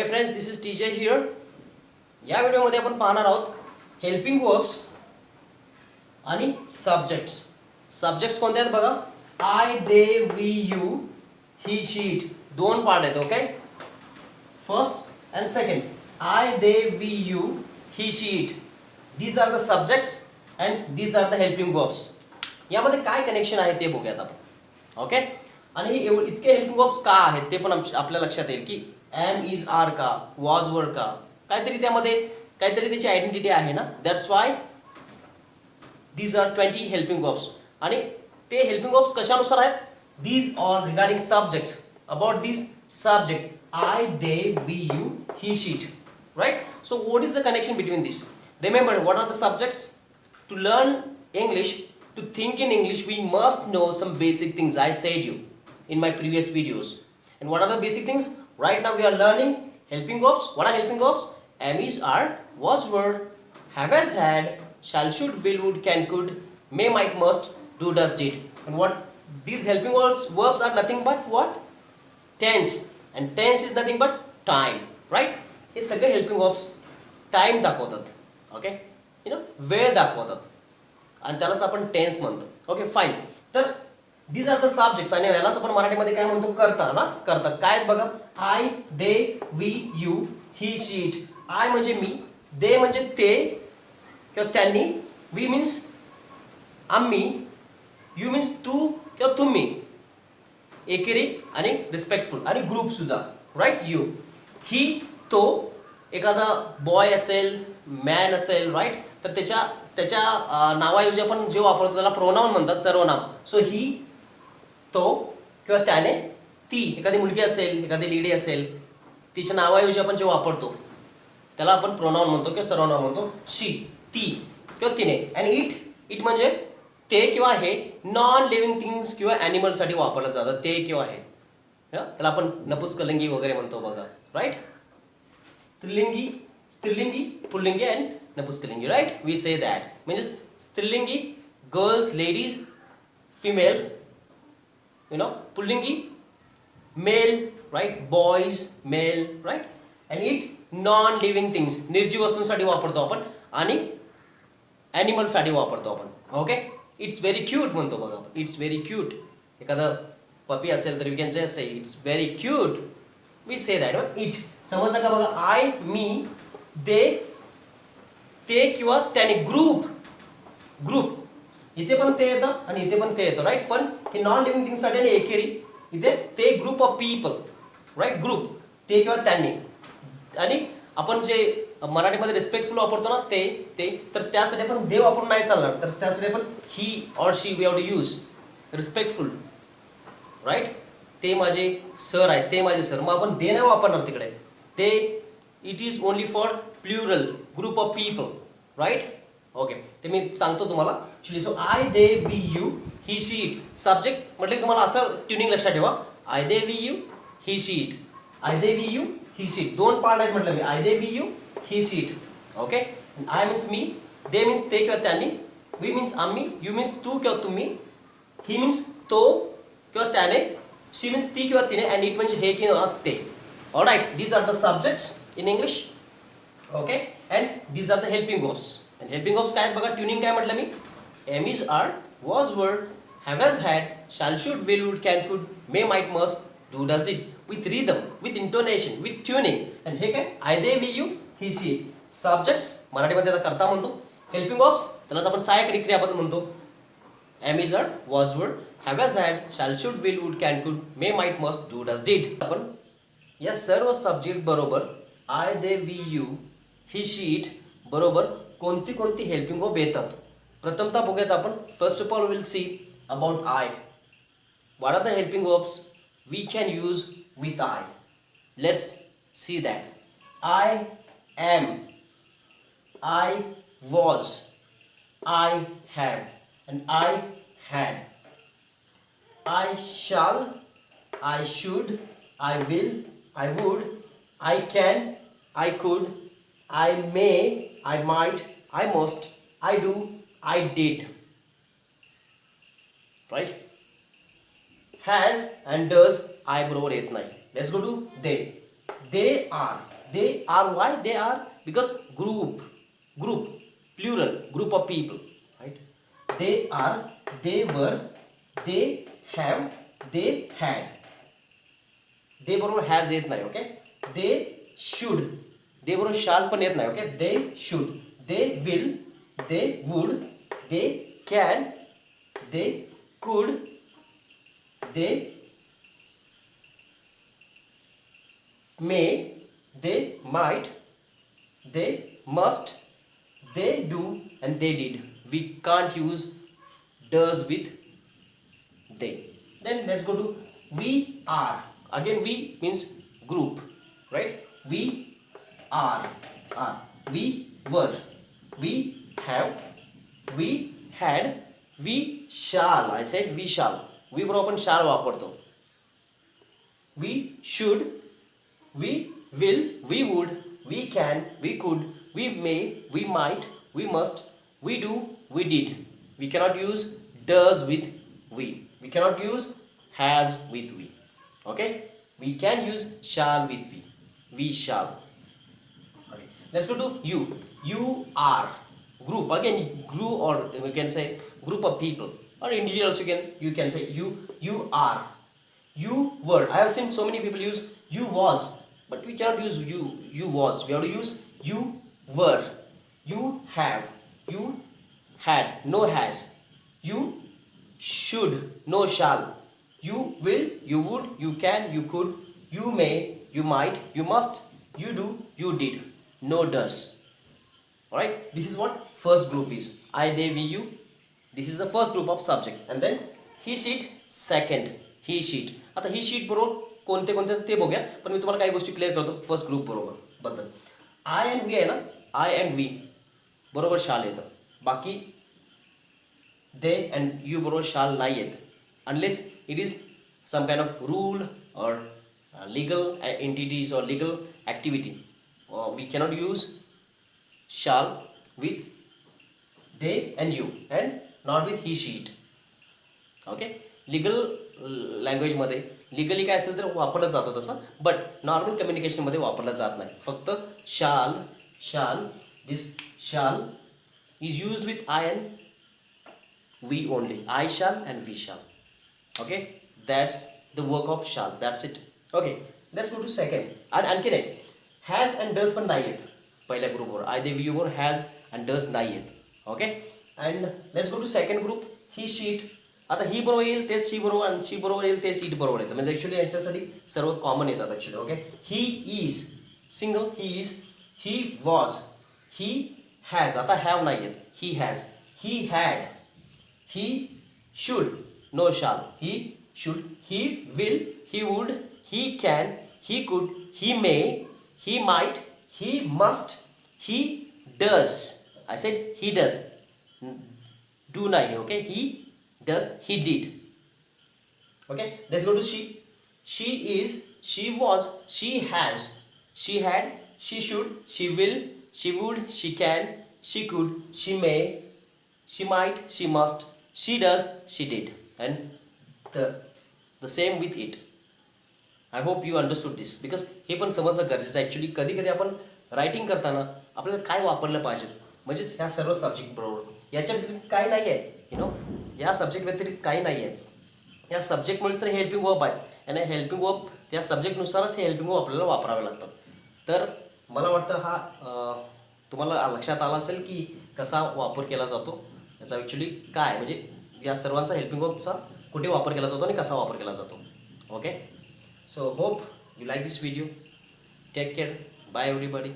हे friends, this is TJ here. या व्हिडिओमध्ये आपण पाहणार आहोत हेल्पिंग वर्ब्स आणि सब्जेक्ट्स. सब्जेक्ट्स कोणते आहेत बघा. I, they, we, you, he, she, it. दोन पार्ट आहेत. Okay, first and second. I, they, we, you, he, she, it. These are the subjects and these are the helping verbs. यामध्ये काय connection आहे ते बघूयात आपण. ओके, आणि इतके हेल्पिंग वर्ब्स का आहेत ते पण आपल्या लक्षात येईल की एम इज आर का, वॉज वर का, काहीतरी त्यामध्ये काहीतरी त्याची आयडेंटिटी आहे ना. That's why these are 20 helping verbs. आणि ते हेल्पिंग वर्ब्स कशानुसार आहेत. These all regarding subject. About this subject I, they, we, you, he, she, it. Right? So what is the connection between this? Remember, what are the subjects? To learn English, to think in English, we must know some basic things. I said you in my previous videos. And what are the basic things? Right now we are learning helping verbs. What are helping verbs? Am, is, are, was, were, have, has, had, shall, should, will, would, can, could, may, might, must, do, does, did. And what these helping verbs are nothing but what? Tense. And tense is nothing but time. Right? हे सगळे helping verbs time दाखवतात. Okay, वेळ दाखवतात आणि त्यालाच आपण tense म्हणतो. Okay, fine. तर दीज आर द सब्जेक्ट्स आणि यालाच आपण मराठीमध्ये काय म्हणतो, करता ना. करता काय आहेत बघा. I, they, we, you, he, she, it. I म्हणजे मी, दे म्हणजे ते किंवा त्यांनी, वी मीन्स आम्ही, यू मीन्स तू किंवा तुम्ही, एकेरी आणि रिस्पेक्टफुल आणि ग्रुप सुद्धा. राईट. यू, ही, तो, एखादा बॉय असेल, मॅन असेल, राईट, तर त्याच्या त्याच्या नावाऐवजी आपण जे वापरतो त्याला प्रोनाउन म्हणतात, सर्वनाम. सो ही, तो किंवा त्याने, ती, एखादी मुलगी असेल, एखादी लेडी असेल, तिच्या नावाऐवजी आपण जे वापरतो त्याला आपण प्रोनाउन म्हणतो किंवा सर्वनाम म्हणतो. शी, ती किंवा तिने. अँड इट, इट म्हणजे ते किंवा हे नॉन लिव्हिंग थिंग्स किंवा ॲनिमलसाठी वापरलं जातं. ते किंवा हे त्याला आपण नपुसकलिंगी वगैरे म्हणतो बघा. राईट. स्त्रीलिंगी, स्त्रीलिंगी, पुल्लिंगी अँड नपुसकलिंगी. Right, we say that. म्हणजे स्त्रीलिंगी गर्ल्स, लेडीज, फिमेल, पुल्लिंगी male, right, boys, male, right. And it non living things, निर्जीव वस्तूंसाठी वापरतो आपण आणि ॲनिमलसाठी वापरतो आपण. ओके, इट्स व्हेरी क्यूट म्हणतो बघा आपण. It's very cute. एखादं पपी असेल तर we can just say it's very cute. We say that. It समजलं का बघा. आय, मी, दे, ते किंवा त्याने, ग्रुप, ग्रुप इथे पण ते येतं आणि इथे पण ते येतं. राईट. पण हे नॉन लिव्हिंग थिंग्ससाठी आणि एकेरी इथे ते group of people. Right. Group, ते किंवा त्यांनी. आणि आपण जे मराठीमध्ये रिस्पेक्टफुल वापरतो ना, ते तर त्यासाठी आपण दे वापरून नाही चालणार. तर त्यासाठी आपण he or she we have to use respectful. Right. ते माझे सर आहेत, ते माझे सर. मग आपण दे नाही वापरणार तिकडे. ते it is only for plural, group of people. Right. Okay, ते मी सांगतो तुम्हाला actually. So I, they, we, you, he, she, it. Subject म्हटलं की तुम्हाला असं ट्युनिंग लक्षात ठेवा. I, they, we, you, he, she, it. I, they, we, you, he, she, it. दोन पार्ट आहेत म्हटलं मी. I, they, we, you, he, she, it. Okay. I means मी, दे मीन्स ते किंवा त्यांनी, वी मीन्स आम्ही, यू मीन्स तू किंवा तुम्ही, ही मीन्स तो किंवा त्याने, शी मीन्स ती किंवा तिने, अँड इट म्हणजे हे किंवा ते. Alright, these are the subjects in English. Okay, and these are the helping verbs. And helping verbs काय आहेत बघा. ट्युनिंग काय म्हटलं मी. Am, is, are, was, were, have, has, had, shall, should, will, would, can, could, may, might, must, do, does, did. With rhythm, with intonation, with tuning. And हे काय. I, they, we, you, he, she, it. Subjects मराठीमध्ये त्याला करता म्हणतो. Helping verbs त्यालाच आपण सहाय्यकारी क्रियापद म्हणतो. Am, is, are, was, were, have, has, had, shall, should, will, would, can, could, may, might, must, do, does, did. आपण या सर्व सब्जेक्ट बरोबर I, they, we, you, he, she, it बरोबर कोणती कोणती हेल्पिंग वर्ब येतात. प्रथमतः बघूयात आपण. First of all will see about I. What are the helping verbs we can use with I. Let's see that. I am, I was, I have, and I had. I shall, I should, I will, I would, I can, I could, I may, I might, I must, I do, I did. Right? Has and does I बरोबर येत नाही. Let's go to they. They are. They are why? They are because group, plural, group of people, right? They are, they were, they have, they had. They बरोबर has येत नाही, okay. They should. They बरोबर shall पण येत नाही, okay. They should. They will. They would. They can. They could. They may. They might. They must. They do and they did. We can't use does with they. Then let's go to we are. Again, we means group, right? We are. We were. We have. We had. We shall. I said we shall. We बरोबर आपण shall वापरतो. We should. We will. We would. We can. We could. We may. We might. We must. We do. We did. We cannot use does with we. We cannot use has with we. Okay? We can use shall with we. We shall. Okay. Let's go to you. You are. Group. Again, group, or we can say group of people. Or individuals, you can say you. You are. You were. I have seen so many people use you was. But we cannot use you was. We have to use you were. You have. You had. No has. You should. No shall. You will. You would. You can. You could. You may. You might. You must. You do. You did. No does. Alright. This is what first group is. I, they, we, you. This is the first group of subject. And then he sheet second. He she it. आता ही sheet बरोबर कोणते कोणते ते बघूया, पण मी तुम्हाला काही गोष्टी क्लिअर करतो फर्स्ट ग्रुप बरोबर बद्दल. आय अँड वी आहे ना, आय अँड वी बरोबर शाल येतं, बाकी दे अँड यू बरोबर शाल नाही येत unless it is some kind of rule or legal entities or legal activity. We cannot use shall with they and you and not with he she it. Okay. Legal लँग्वेजमध्ये legally काय असेल तर वापरलं जातं तसं, बट नॉर्मल कम्युनिकेशनमध्ये वापरलं जात नाही. फक्त shall this shall is used with I and we only. I shall and we shall. Okay. That's the work of shall. That's it. Okay. Let's go to second. आणि आणखीन एक हॅज अँड डज पण नाही येत पहिल्या ग्रुपवर. I they we यूवर has and does नाही येत. Okay. And let's go to second group. He she it. आता ही बरोबर येईल तेच शी बरोबर आणि शी बरोबर येईल तेच ईट बरोबर येतं. म्हणजे ॲक्च्युली यांच्यासाठी सर्व कॉमन येतात actually. Okay. He is single. He is. He was. He has. आता हॅव नाही येत. He has. He had. He should. No shall. He should. He will. He would. He can. He could. He may. He might. He must. He does. I said he does. Do नाही. Okay. He does. He did. Okay. Let's go to she. She is. She was. She has. She had. She should. She will. She would. She can. She could. She may. She might. She must. She does. She did. And the same with it. I hope you understood this, because हे पण समजणं गरजेचं आहे. Actually कधी कधी आपण writing करताना आपल्याला काय वापरलं पाहिजे, म्हणजेच ह्या सर्व सब्जेक्ट बरोबर याच्या व्यतिरिक्त काय नाही आहे. या सब्जेक्ट व्यतिरिक्त काही नाही आहे. या सब्जेक्टमुळेच तर हे हेल्पिंग वर्ब आहेत आणि हेल्पिंग वर्ब त्या सब्जेक्टनुसारच हे हेल्पिंग वर्ब आपल्याला वापरावे लागतात. तर मला वाटतं हा तुम्हाला लक्षात आला असेल की कसा वापर केला जातो याचा. ॲक्च्युली काय म्हणजे या सर्वांचा हेल्पिंग वर्बचा कुठे वापर केला जातो आणि कसा वापर केला जातो. Okay. So hope you like this video. Take care. Bye everybody.